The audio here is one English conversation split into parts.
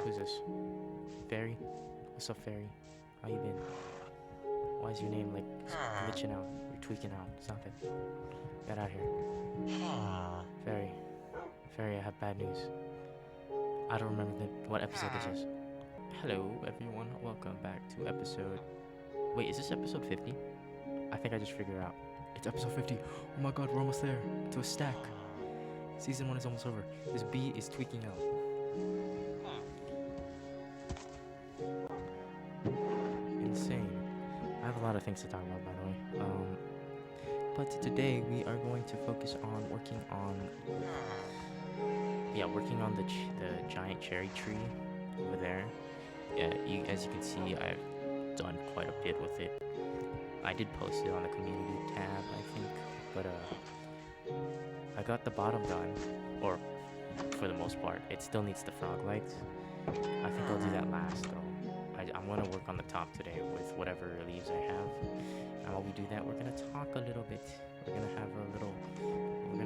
Who's this? Fairy? What's up, Fairy? How you been? Why is your name like glitching out? You're tweaking out. Stop it. Get out here. Fairy. Fairy, I have bad news. I don't remember what episode this is. Hello, everyone. Welcome back to episode... Wait, is this episode 50? I think I just figured it out. It's episode 50. Oh my god, we're almost there. To a stack. Season 1 is almost over. This bee is tweaking out. Insane. I have a lot of things to talk about, by the way. But today we are going to focus on working on the giant cherry tree over there. Yeah, as you can see, I've done quite a bit with it. I did post it on the community tab, I think, but I got the bottom done, or for the most part. It still needs the frog legs. I think I'll do that last though. I'm gonna work on the top today with whatever leaves I have. And while we do that, we're gonna talk a little bit. We're gonna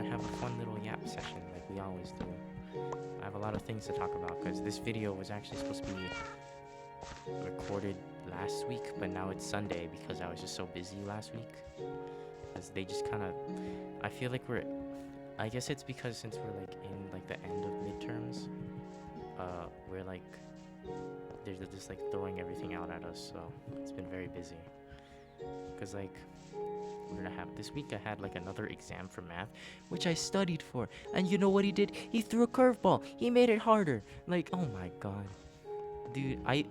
have a fun little yap session like we always do. I have a lot of things to talk about because this video was actually supposed to be recorded last week, but now it's Sunday because I was just so busy last week. As they just kind of, I feel like I guess it's because since we're like in like the end of midterms, we're like, they're just like throwing everything out at us, so it's been very busy. Cause like, we're gonna have, this week I had like another exam for math, which I studied for, and you know what he did? He threw a curveball. He made it harder. Like, oh my god. Dude, I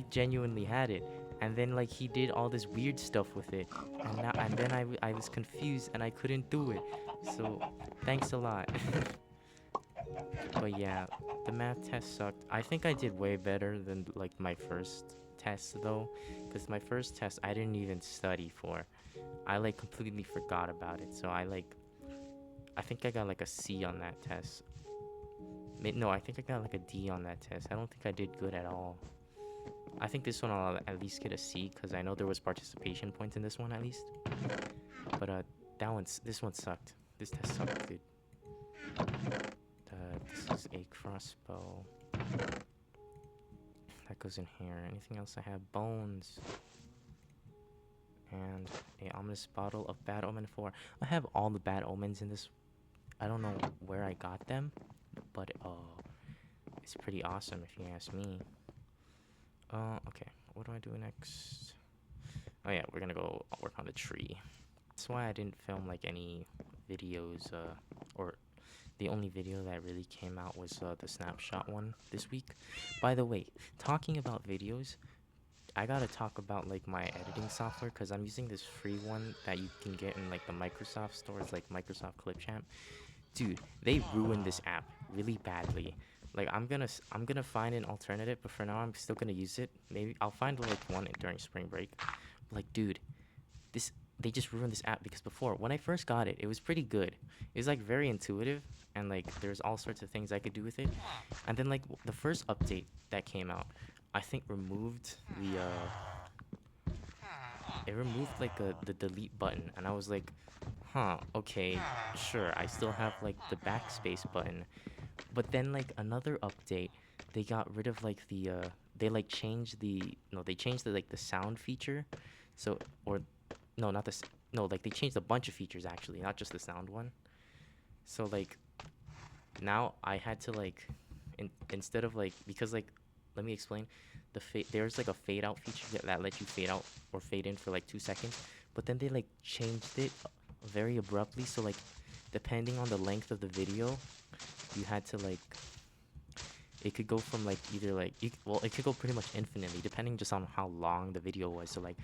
genuinely had it, and then like he did all this weird stuff with it, and then I was confused and I couldn't do it. So thanks a lot. But yeah, the math test sucked. I think I did way better than like my first test though, because my first test I didn't even study for. I like completely forgot about it. So I think I got like a C on that test. No, I think I got like a D on that test. I don't think I did good at all. I think this one I'll at least get a C because I know there was participation points in this one at least. But this one sucked. This test sucked, dude. This is a crossbow. That goes in here. Anything else I have? Bones. And a ominous bottle of Bad Omen 4. I have all the Bad Omens in this. I don't know where I got them, but it's pretty awesome if you ask me. Okay, what do I do next? Oh yeah, we're gonna go work on the tree. That's why I didn't film like any videos, or the only video that really came out was the snapshot one this week. By the way, talking about videos, I gotta talk about like my editing software because I'm using this free one that you can get in like the Microsoft stores, like Microsoft Clipchamp. Dude, they ruined this app really badly. Like I'm gonna find an alternative, but for now I'm still gonna use it. Maybe I'll find like one during spring break. Like, dude, they just ruined this app because before, when I first got it, it was pretty good. It was like very intuitive and like there's all sorts of things I could do with it. And then like the first update that came out, I think removed the delete button, and I was like, huh, okay, sure, I still have like the backspace button. But then like another update, they got rid of like they changed the like the sound feature. So, or no, not this. No, like they changed a bunch of features actually, not just the sound one. So like now I had to like instead of like, because like, let me explain. There's like a fade out feature that lets you fade out or fade in for like 2 seconds, but then they like changed it very abruptly. So like depending on the length of the video, you had to like, it could go from like either like it could go pretty much infinitely depending just on how long the video was. So like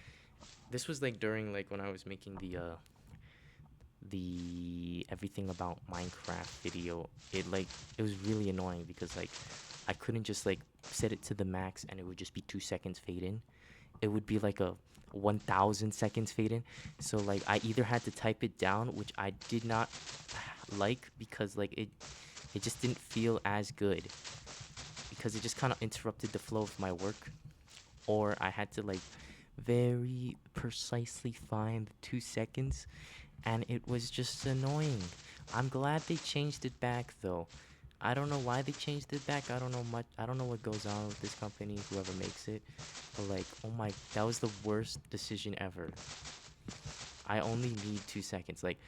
this was like during like when I was making the everything about Minecraft video. It was really annoying because like I couldn't just like set it to the max and it would just be 2 seconds fade in. It would be like a 1,000 seconds fade in. So like I either had to type it down, which I did not like because like it just didn't feel as good because it just kind of interrupted the flow of my work, or I had to like very precisely find the 2 seconds, and it was just annoying. I'm glad they changed it back though. I don't know why they changed it back. I don't know much. I don't know what goes on with this company, whoever makes it. But like, oh my, that was the worst decision ever. I only need 2 seconds. Like,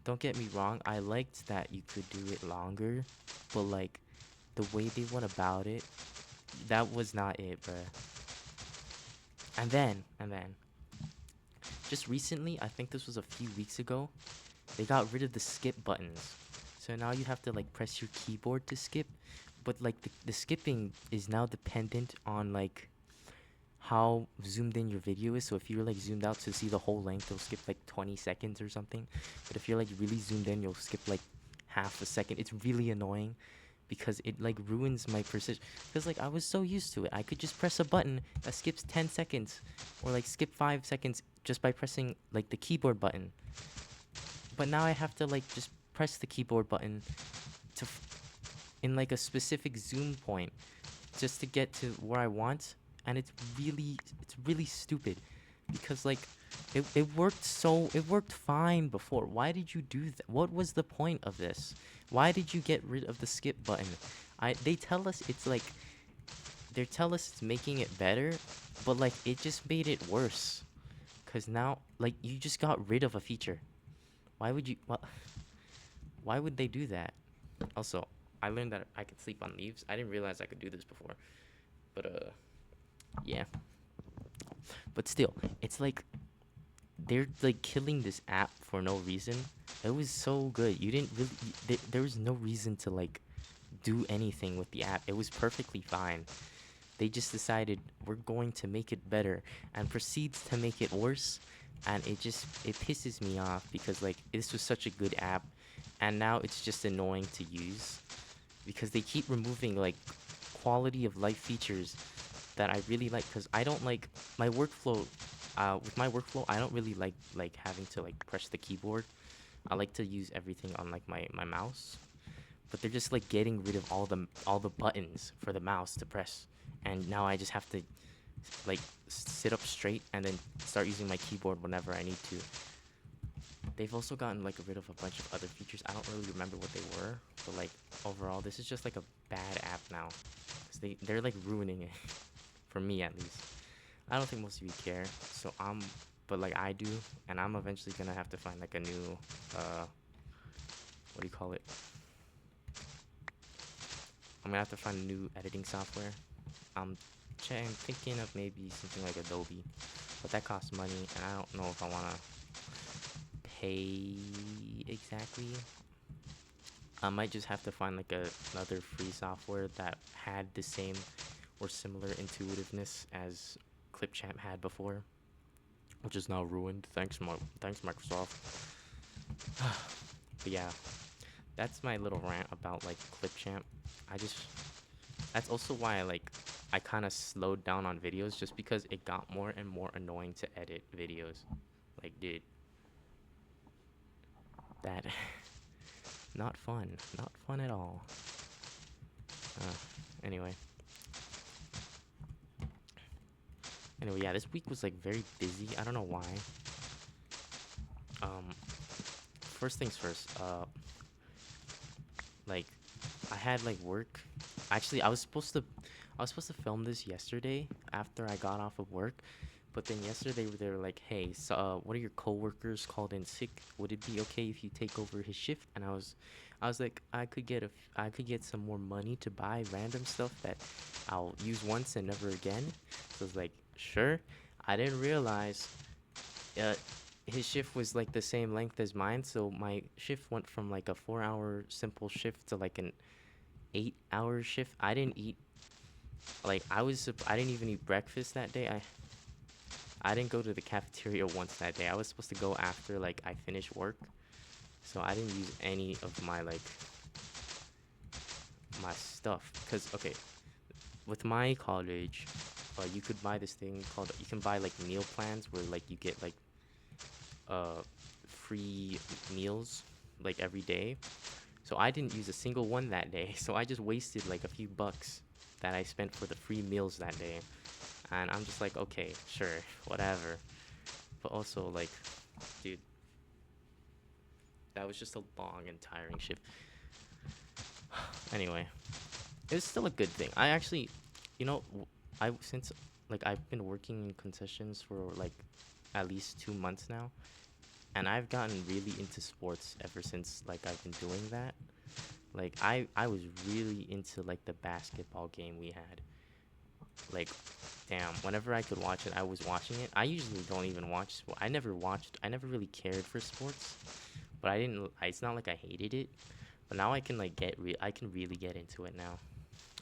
don't get me wrong. I liked that you could do it longer, but like, the way they went about it, that was not it, bruh. And then, just recently, I think this was a few weeks ago, they got rid of the skip buttons. So now you have to like press your keyboard to skip, but like the skipping is now dependent on like how zoomed in your video is. So if you're like zoomed out to see the whole length, it'll skip like 20 seconds or something. But if you're like really zoomed in, you'll skip like half a second. It's really annoying because it like ruins my precision. Because like I was so used to it, I could just press a button that skips 10 seconds or like skip 5 seconds just by pressing like the keyboard button. But now I have to like just press the keyboard button to in like a specific zoom point just to get to where I want, and it's really stupid because like it worked fine before. Why did you do that? What was the point of this? Why did you get rid of the skip button? They tell us it's like they tell us it's making it better, but like it just made it worse. Cause now like you just got rid of a feature. Why would you? Why would they do that? Also, I learned that I could sleep on leaves. I didn't realize I could do this before, but yeah. But still, it's like they're like killing this app for no reason. It was so good. You didn't really. There was no reason to like do anything with the app. It was perfectly fine. They just decided we're going to make it better and proceeds to make it worse. And it pisses me off because like this was such a good app, and now it's just annoying to use because they keep removing like quality of life features that I really like. Because I don't like my workflow. With my workflow, I don't really like having to like press the keyboard. I like to use everything on like my mouse. But they're just like getting rid of all the buttons for the mouse to press, and now I just have to like sit up straight and then start using my keyboard whenever I need to. They've also gotten like rid of a bunch of other features. I don't really remember what they were, but like overall, this is just like a bad app now. 'Cause they're like ruining it for me at least. I don't think most of you care, so but like I do, and I'm eventually gonna have to find like a new what do you call it? I'm gonna have to find a new editing software. I'm thinking of maybe something like Adobe, but that costs money, and I don't know if I wanna pay exactly. I might just have to find like another free software that had the same or similar intuitiveness as Clipchamp had before, which is now ruined. Thanks Microsoft. But yeah, that's my little rant about like Clipchamp. I just That's also why I kind of slowed down on videos, just because it got more and more annoying to edit videos. Like, dude, that not fun, not fun at all. Uh, anyway, yeah, this week was like very busy. I don't know why. Um, First things first. Like, I had like work. Actually, I was supposed to film this yesterday after I got off of work, but then yesterday they were like, "Hey, so one of your coworkers called in sick. Would it be okay if you take over his shift?" And I was like, I could get some more money to buy random stuff that I'll use once and never again. So I was like, sure. I didn't realize uh, his shift was like the same length as mine, so my shift went from like a 4-hour simple shift to like an 8-hour shift. I didn't eat like I didn't even eat breakfast that day. I didn't go to the cafeteria once that day. I was supposed to go after like I finished work, so I didn't use any of my like my stuff. Cause okay, with my college, you could buy this thing called you can buy like meal plans where like you get like free meals like every day. So I didn't use a single one that day. So I just wasted like a few bucks that I spent for the free meals that day. And I'm just like, okay, sure, whatever. But also like, dude, that was just a long and tiring shift. Anyway, it was still a good thing. I actually, you know, I since like I've been working in concessions for like at least 2 months now, and I've gotten really into sports ever since like I've been doing that. Like I was really into like the basketball game we had. Like, damn, whenever I could watch it, I was watching it. I usually don't even watch sport. I never really cared for sports, but I didn't. It's not like I hated it, but now I can like I can really get into it now.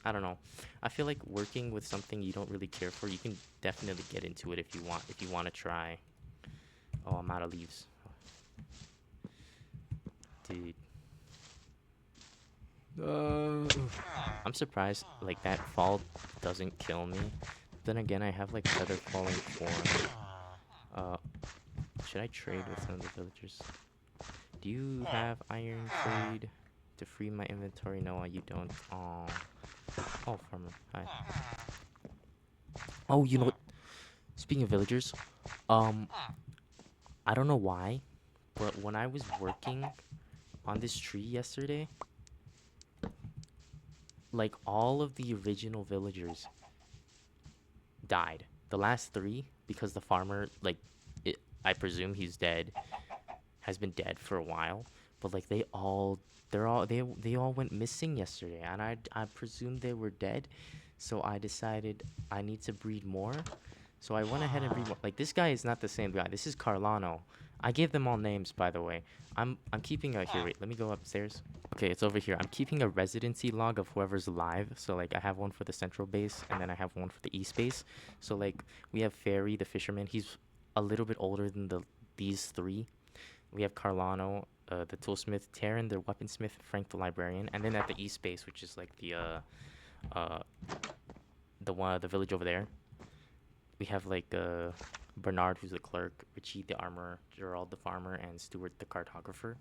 I don't know. I feel like working with something you don't really care for, you can definitely get into it if you want to try. Oh, I'm out of leaves. Dude. I'm surprised like that fall doesn't kill me. Then again, I have like feather falling 4. Uh, should I trade with some of the villagers? Do you have iron trade to free my inventory? No, you don't. Oh, farmer. Hi. Oh, you know what? Speaking of villagers, um, I don't know why, but when I was working on this tree yesterday, like all of the original villagers died. The last 3 because the farmer like it, I presume he's dead, has been dead for a while, but like they all went missing yesterday, and I presumed they were dead, so I decided I need to breed more. So I went ahead and breed more. Like this guy is not the same guy. This is Carlano. I gave them all names, by the way. I'm keeping a here. Wait, let me go upstairs. Okay, it's over here. I'm keeping a residency log of whoever's alive. So like I have one for the central base, and then I have one for the east base. So like we have Fairy, the fisherman. He's a little bit older than these 3. We have Carlano, the toolsmith, Taryn, the weaponsmith, Frank, the librarian, and then at the east base, which is like uh the village over there, we have like Bernard, who's the clerk, Richie, the armorer, Gerald, the farmer, and Stuart, the cartographer.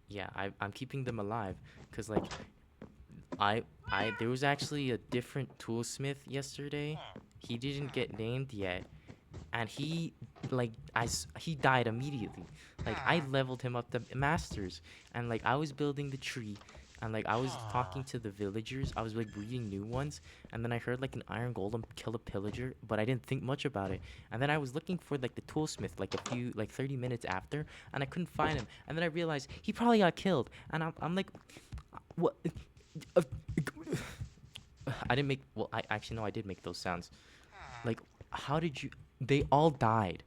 Yeah, I'm keeping them alive because like I there was actually a different toolsmith yesterday. He didn't get named yet, and he died immediately. Like I leveled him up to masters, and like I was building the tree, and like I was talking to the villagers. I was like breeding new ones, and then I heard like an iron golem kill a pillager, but I didn't think much about it. And then I was looking for like the toolsmith like a few like 30 minutes after, and I couldn't find him. And then I realized he probably got killed, and I'm like, what? Uh, I didn't make. Well, I actually no, I did make those sounds. Like, how did you? They all died,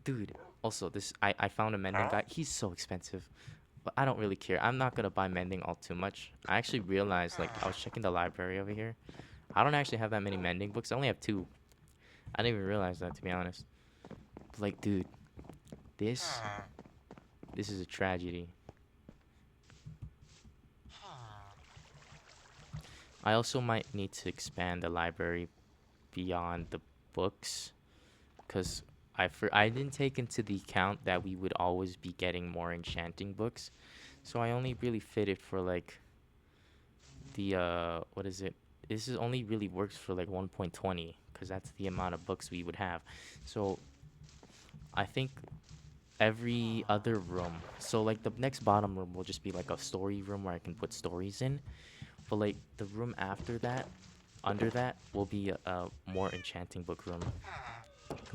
dude. Also, I found a mending guy. He's so expensive, but I don't really care. I'm not gonna buy mending all too much. I actually realized like I was checking the library over here. I don't actually have that many mending books. I only have 2. I didn't even realize that, to be honest. But like, dude, this this is a tragedy. I also might need to expand the library beyond the books, because I didn't take into the account that we would always be getting more enchanting books, so I only really fit it for like the what is it? This is only really works for like 1.20 because that's the amount of books we would have. So I think every other room. So like the next bottom room will just be like a story room where I can put stories in. But like the room after that, under that, will be a more enchanting book room.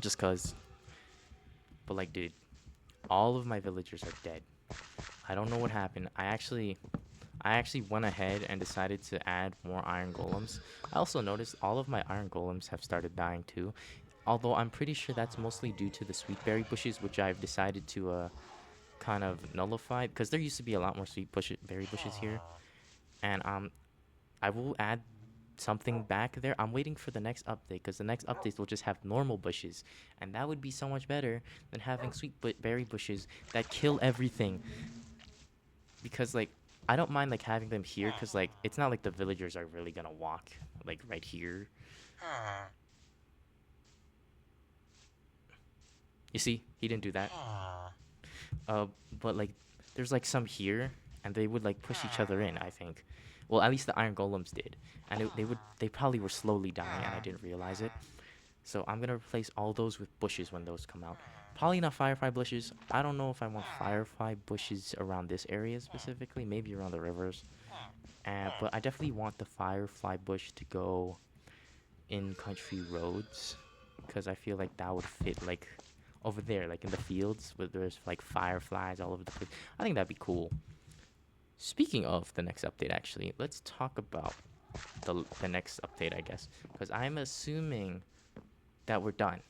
Just cause. But like, dude, all of my villagers are dead. I don't know what happened. I actually went ahead and decided to add more iron golems. I also noticed all of my iron golems have started dying too. Although I'm pretty sure that's mostly due to the sweetberry bushes, which I've decided to kind of nullify, because there used to be a lot more berry bushes here. And I will add something back there. I'm waiting for the next update, because the next updates will just have normal bushes, and that would be so much better than having berry bushes that kill everything. Because like I don't mind like having them here, because like it's not like the villagers are really gonna walk like right here. You see, he didn't do that. Uh, but like there's like some here, and they would like push each other in, I think. Well, at least the iron golems did, and they probably were slowly dying, and I didn't realize it. So I'm gonna replace all those with bushes when those come out. Probably not firefly bushes. I don't know if I want firefly bushes around this area specifically. Maybe around the rivers. But I definitely want the firefly bush to go in country roads, because I feel like that would fit like over there, like in the fields where there's like fireflies all over the place. I think that'd be cool. Speaking of the next update, actually, let's talk about the next update, I guess, because I'm assuming that we're done.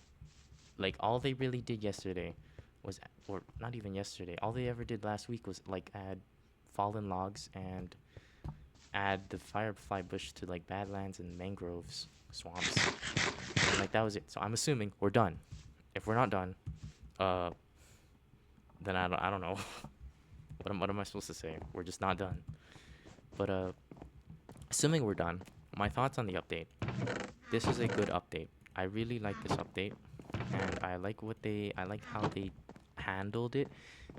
Like all they really did yesterday was, or not even yesterday, all they ever did last week was like add fallen logs and add the firefly bush to like badlands and mangroves swamps, and like that was it. So I'm assuming we're done. If we're not done, uh, then I don't know. What am I supposed to say? We're just not done. But assuming we're done, my thoughts on the update. This is a good update. I really like this update, and I like how they handled it.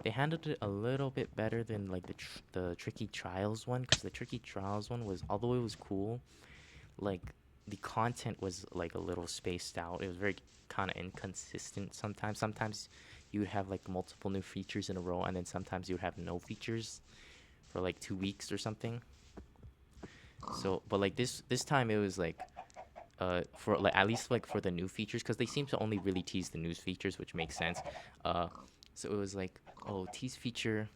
They handled it a little bit better than like the tricky trials one, because the tricky trials one was, although it was cool, like the content was like a little spaced out. It was very kind of inconsistent sometimes. Sometimes you would have like multiple new features in a row, and then sometimes you would have no features for like 2 weeks or something. So, but like this time it was like for like at least like for the new features, because they seem to only really tease the news features, which makes sense. Uh, so it was like, oh, tease feature,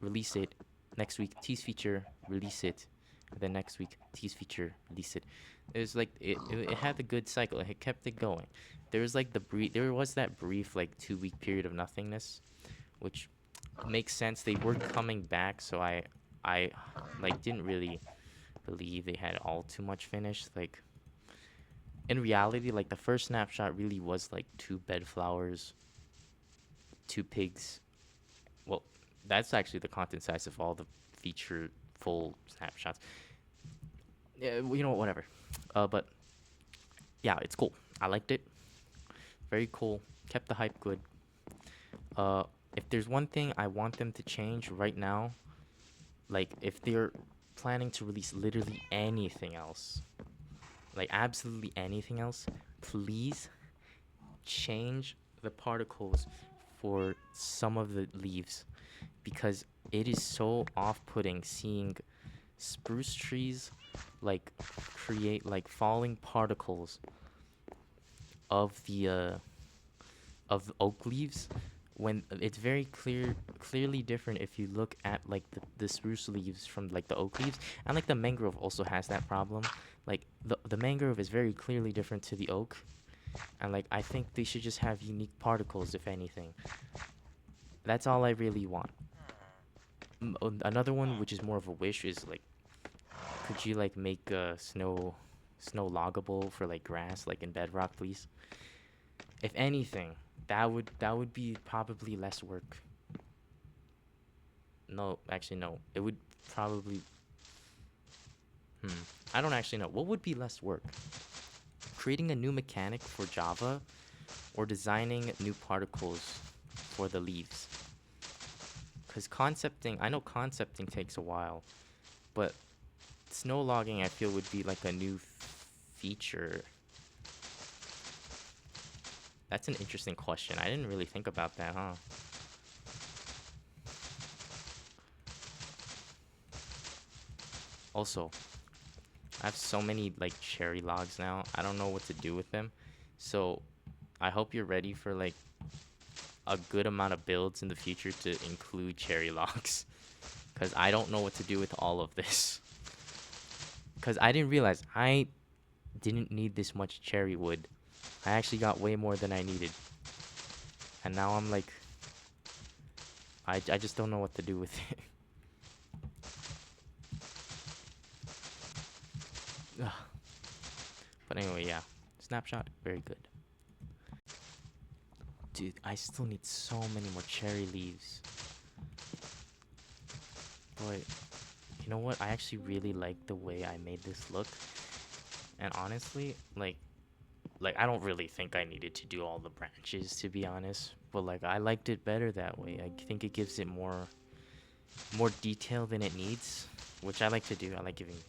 release it next week. Tease feature, release it. And then next week, tease feature, release it. It was like it had a good cycle. It kept it going. There was like there was that brief like 2 week period of nothingness, which makes sense. They were coming back, so I like didn't really believe they had all too much finished. Like in reality, like the first snapshot really was like 2 bedflowers, 2 pigs. Well, that's actually the content size of all the feature full snapshots. Yeah, you know, whatever. But yeah, it's cool. I liked it. Very cool. Kept the hype good. Uh, if there's one thing I want them to change right now, like if they're planning to release literally anything else, like absolutely anything else, please change the particles for some of the leaves, because it is so off-putting seeing spruce trees like create like falling particles of the oak leaves, when it's very clearly different if you look at like the spruce leaves from like the oak leaves. And like the mangrove also has that problem. Like the mangrove is very clearly different to the oak, and like I think they should just have unique particles if anything. That's all I really want. Another one which is more of a wish is like, could you like make snow loggable for like grass like in bedrock, please? If anything, that would be probably less work. No, actually no. It would probably I don't actually know. What would be less work? Creating a new mechanic for Java, or designing new particles for the leaves? Cuz concepting, I know concepting takes a while, but snow logging I feel would be like a new feature. That's an interesting question. I didn't really think about that, huh? Also, I have so many like cherry logs now. I don't know what to do with them. So, I hope you're ready for like a good amount of builds in the future to include cherry logs, cuz I don't know what to do with all of this. Cuz I didn't realize I didn't need this much cherry wood. I actually got way more than I needed. And now I'm like I just don't know what to do with it. But anyway, yeah. Snapshot, very good. Dude, I still need so many more cherry leaves. But you know what? I actually really like the way I made this look. And honestly, like I don't really think I needed to do all the branches, to be honest. But like I liked it better that way. I think it gives it more detail than it needs, which I like to do. I like giving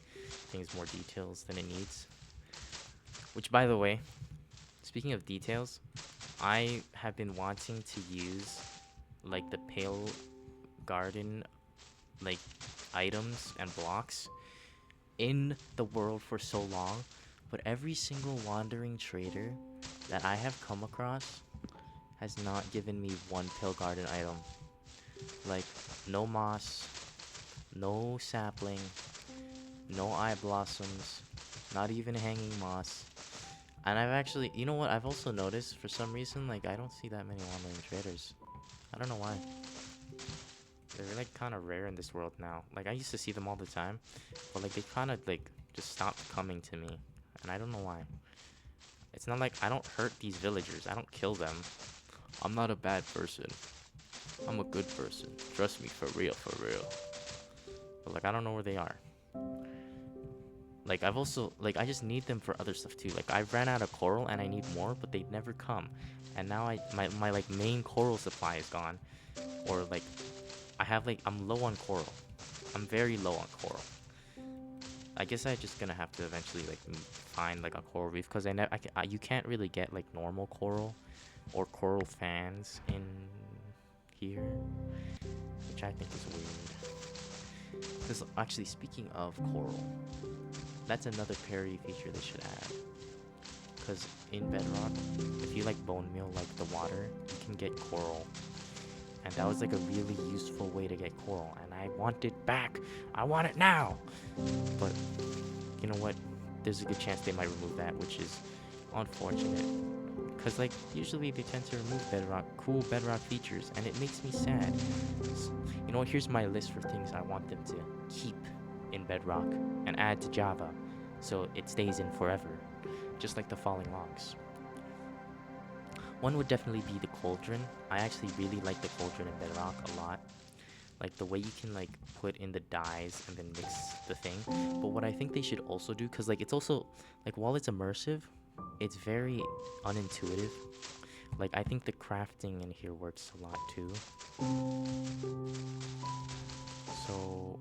things more details than it needs. Which, by the way, speaking of details, I have been wanting to use like the pale garden like items and blocks in the world for so long, but every single wandering trader that I have come across has not given me one pale garden item. Like no moss, no sapling, no eye blossoms, not even hanging moss. And I've actually, you know what? I've also noticed for some reason, like I don't see that many wandering traders. I don't know why. They're like kind of rare in this world now. Like I used to see them all the time, but like they kind of like just stopped coming to me, and I don't know why. It's not like I don't hurt these villagers. I don't kill them. I'm not a bad person. I'm a good person. Trust me, for real, for real. But like I don't know where they are. Like I've also like I just need them for other stuff too. Like I ran out of coral and I need more, but they never come. And now my like main coral supply is gone. Or like I have like I'm low on coral. I'm very low on coral. I guess I'm just gonna have to eventually like find like a coral reef because you can't really get like normal coral or coral fans in here, which I think is weird. Because actually, speaking of coral, that's another parry feature they should add. Because in Bedrock, if you like bone meal like the water, you can get coral. And that was like a really useful way to get coral. And I want it back. I want it now. But you know what? There's a good chance they might remove that, which is unfortunate. Because like usually they tend to remove cool bedrock features, and it makes me sad. You know what? Here's my list for things I want them to keep in Bedrock and add to Java, so it stays in forever, just like the falling logs. One would definitely be the cauldron. I actually really like the cauldron in Bedrock a lot. Like the way you can like put in the dyes and then mix the thing. But what I think they should also do, because like it's also like while it's immersive, it's very unintuitive. Like I think the crafting in here works a lot too. So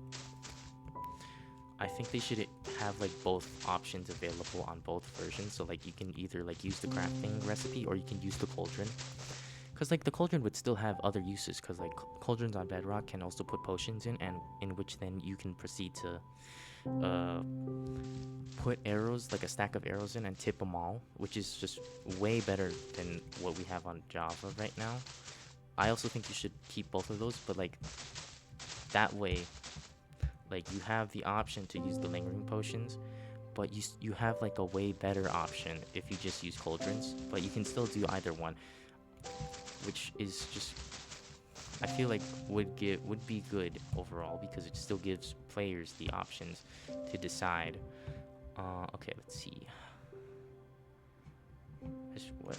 I think they should have like both options available on both versions. So like you can either like use the crafting recipe or you can use the cauldron. Because like the cauldron would still have other uses, because like cauldrons on Bedrock can also put potions in, and in which then you can proceed to put arrows, like a stack of arrows in, and tip them all, which is just way better than what we have on Java right now. I also think you should keep both of those, but like that way, like you have the option to use the lingering potions, but you have like a way better option if you just use cauldrons, but you can still do either one, which is just I feel like would be good overall, because it still gives players the options to decide. Okay, let's see.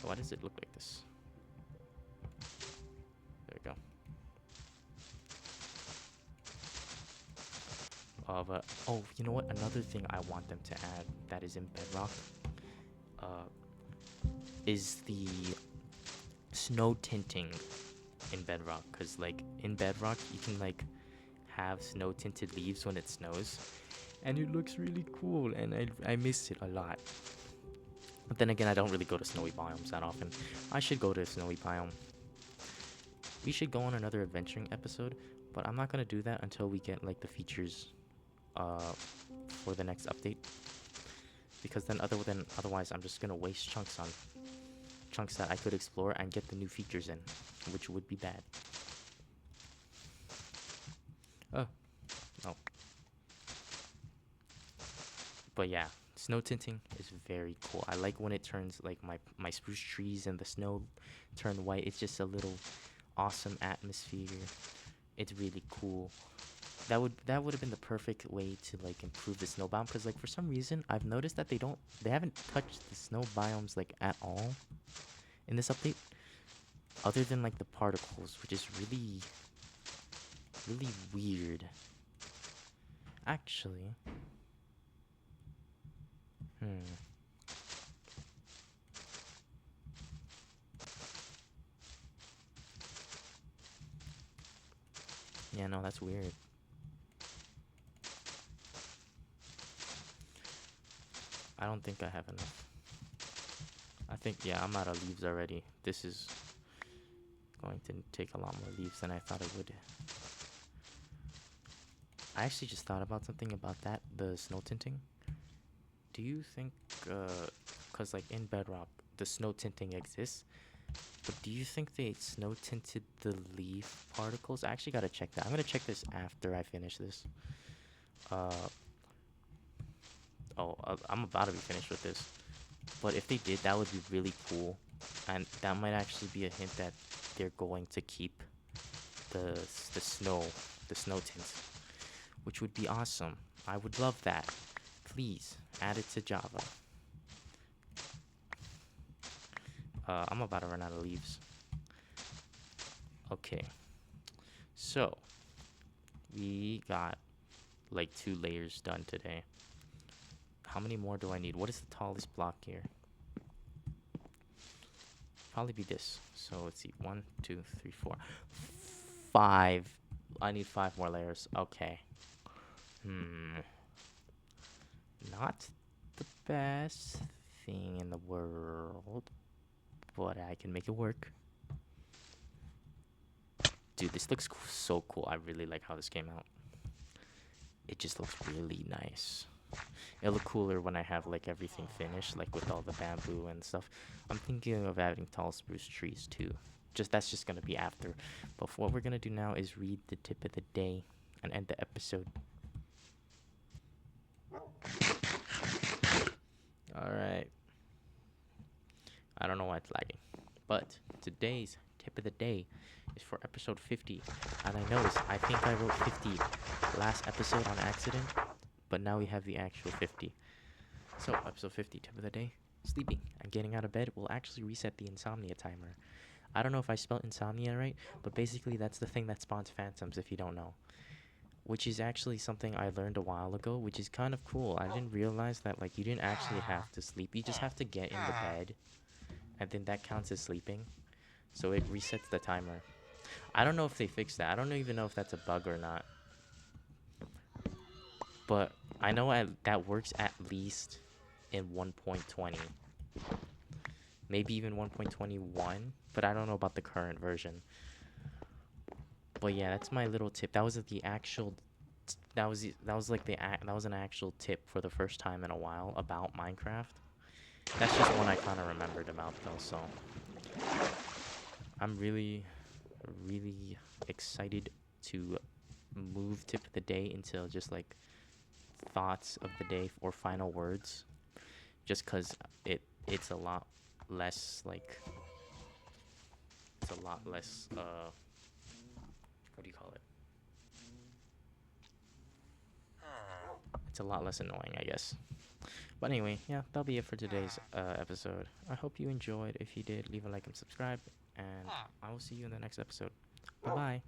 Why does it look like this? There we go. But oh, you know what? Another thing I want them to add that is in Bedrock is the snow tinting in Bedrock. Because like in Bedrock you can like have snow tinted leaves when it snows, and it looks really cool, and I miss it a lot. But then again, I don't really go to snowy biomes that often. I should go to a snowy biome. We should go on another adventuring episode, but I'm not gonna do that until we get like the features for the next update, because then otherwise I'm just gonna waste chunks that I could explore and get the new features in, which would be bad. Oh no. But yeah, snow tinting is very cool. I like when it turns like my spruce trees and the snow turn white. It's just a little awesome atmosphere. It's really cool. That would have been the perfect way to like improve the snow biome, because like for some reason I've noticed that they haven't touched the snow biomes like at all in this update, other than like the particles, which is really weird. Actually, yeah, no, that's weird. I don't think I have enough. think, yeah, I'm out of leaves already. This is going to take a lot more leaves than I thought it would. I actually just thought about something about that, the snow tinting. Do you think, because like in Bedrock, the snow tinting exists, but do you think they snow tinted the leaf particles? I actually gotta check that. I'm gonna check this after I finish this. Uh, I'm about to be finished with this. But if they did, that would be really cool. And that might actually be a hint that they're going to keep the the snow, the snow tints, which would be awesome. I would love that. Please add it to Java. I'm about to run out of leaves. Okay. So, we got like 2 layers done today. How many more do I need? What is the tallest block here? Probably be this. So let's see. 1, 2, 3, 4, 5. I need 5 more layers. Okay. Not the best thing in the world, but I can make it work. Dude, this looks so cool. I really like how this came out. It just looks really nice. It'll look cooler when I have like everything finished, like with all the bamboo and stuff. I'm thinking of adding tall spruce trees too. That's just gonna be after. But what we're gonna do now is read the tip of the day and end the episode. Alright. I don't know why it's lagging. But today's tip of the day is for episode 50. And I noticed, I think I wrote 50 last episode on accident, but now we have the actual 50. So, episode 50, tip of the day. Sleeping and getting out of bed will actually reset the insomnia timer. I don't know if I spelled insomnia right, but basically that's the thing that spawns phantoms if you don't know. Which is actually something I learned a while ago, which is kind of cool. I didn't realize that like you didn't actually have to sleep. You just have to get in the bed, and then that counts as sleeping. So it resets the timer. I don't know if they fixed that. I don't even know if that's a bug or not. But I know that works at least in 1.20. Maybe even 1.21, but I don't know about the current version. But yeah, that's my little tip. That was the actual that was an actual tip for the first time in a while about Minecraft. That's just one I kind of remembered about though, so I'm really excited to move tip of the day into just like thoughts of the day or final words, just because it's a lot less like what do you call it? It's a lot less annoying, I guess. But anyway, yeah, that'll be it for today's episode. I hope you enjoyed. If you did, leave a like and subscribe, and I will see you in the next episode. Bye bye.